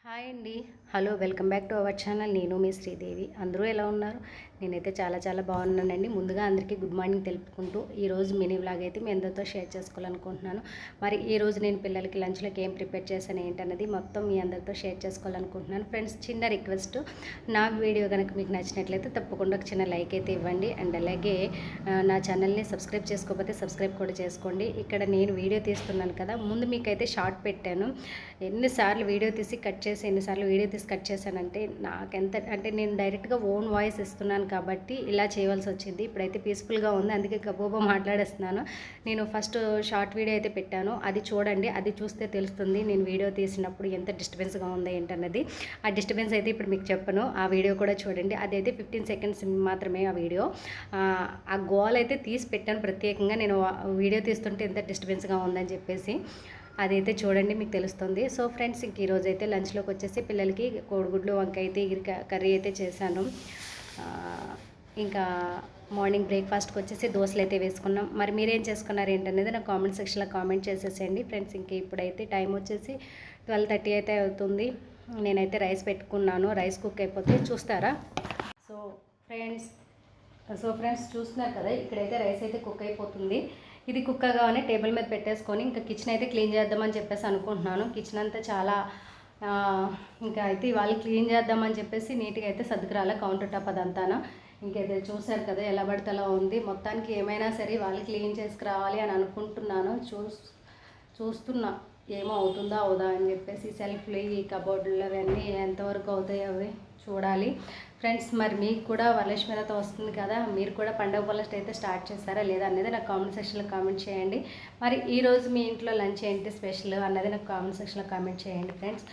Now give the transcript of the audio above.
Hi అండి. Hello, welcome back to our channel. నేను మీ శ్రీదేవి. అందరూ ఎలా ఉన్నారు? నేనైతే చాలా బాగున్నానండి. ముందుగా అందరికీ గుడ్ మార్నింగ్ తెలుపుకుంటూ ఈరోజు మినీ వ్లాగ్ అయితే మీ అందరితో షేర్ చేసుకోవాలనుకుంటున్నాను. మరి ఈరోజు నేను పిల్లలకి లంచ్లోకి ఏం ప్రిపేర్ చేశాను ఏంటన్నది మొత్తం మీ అందరితో షేర్ చేసుకోవాలనుకుంటున్నాను. ఫ్రెండ్స్, చిన్న రిక్వెస్ట్, నా వీడియో కనుక మీకు నచ్చినట్లయితే తప్పకుండా ఒక చిన్న లైక్ అయితే ఇవ్వండి. అండ్ అలాగే నా ఛానల్ని సబ్స్క్రైబ్ చేసుకోకపోతే సబ్స్క్రైబ్ కూడా చేసుకోండి. ఇక్కడ నేను వీడియో తీస్తున్నాను కదా, ముందు మీకైతే షార్ట్ పెట్టాను. ఎన్నిసార్లు వీడియో తీసి కట్ చేశానంటే నాకెంత అంటే నేను డైరెక్ట్గా ఓన్ వాయిస్ ఇస్తున్నాను కాబట్టి ఇలా చేయవలసి వచ్చింది. ఇప్పుడైతే పీస్ఫుల్గా ఉంది, అందుకే గబోబా మాట్లాడేస్తున్నాను. నేను ఫస్ట్ షార్ట్ వీడియో అయితే పెట్టాను, అది చూడండి. అది చూస్తే తెలుస్తుంది నేను వీడియో తీసినప్పుడు ఎంత డిస్టర్బెన్స్గా ఉందో ఏంటన్నది. ఆ డిస్టర్బెన్స్ అయితే ఇప్పుడు మీకు చెప్పను, ఆ వీడియో కూడా చూడండి. అదైతే 15 సెకండ్స్ మాత్రమే ఆ వీడియో. ఆ గోల్ అయితే తీసి పెట్టాను ప్రత్యేకంగా, నేను వీడియో తీస్తుంటే ఎంత డిస్టర్బెన్స్గా ఉందని చెప్పేసి. అదైతే చూడండి, మీకు తెలుస్తుంది. సో ఫ్రెండ్స్, ఇంక ఈరోజు అయితే లంచ్లోకి వచ్చేసి పిల్లలకి కోడిగుడ్లు వంకాయ అయితే కర్రీ అయితే చేశాను. ఇంకా మార్నింగ్ బ్రేక్ఫాస్ట్కి వచ్చేసి దోశలు అయితే వేసుకున్నాం. మరి మీరేం చేసుకున్నారు ఏంటనేది నాకు కామెంట్ సెక్షన్లో కామెంట్ చేసేసేయండి ఫ్రెండ్స్. ఇంక ఇప్పుడైతే టైం వచ్చేసి 12:30 అయితే అవుతుంది. నేనైతే రైస్ పెట్టుకున్నాను, రైస్ కుక్ అయిపోతే చూస్తారా. సో ఫ్రెండ్స్ చూస్తున్నారు కదా, ఇక్కడైతే రైస్ అయితే కుక్ అయిపోతుంది. ఇది కుక్ కాగానే టేబుల్ మీద పెట్టేసుకొని ఇంకా కిచెన్ అయితే క్లీన్ చేద్దామని చెప్పేసి అనుకుంటున్నాను. కిచెన్ అంతా చాలా ఇంకా అయితే ఇవాళ క్లీన్ చేద్దామని చెప్పేసి నీట్గా అయితే సర్దుకురాలే కౌంటర్ టాప్ అదంతాను. ఇంకైతే చూశారు కదా ఎలా పడితే అలా ఉంది. మొత్తానికి ఏమైనా సరే వాళ్ళు క్లీన్ చేసుకురావాలి అని అనుకుంటున్నాను. చూస్తున్నా ఏమో అవుతుందా అవుదా అని చెప్పేసి. సెల్ఫ్లు, ఈ కబోర్డులు అవన్నీ ఎంతవరకు అవుతాయి అవి చూడాలి ఫ్రెండ్స్. మరి మీకు కూడా వరలక్ష్మి వ్రతం వస్తుంది కదా, మీరు కూడా పండుగ పనులు అయితే స్టార్ట్ చేస్తారా లేదా అనేది నాకు కామెంట్ సెక్షన్లో కామెంట్ చేయండి. మరి ఈరోజు మీ ఇంట్లో లంచ్ ఏంటి స్పెషల్ అన్నది నాకు కామెంట్ సెక్షన్లో కామెంట్ చేయండి ఫ్రెండ్స్.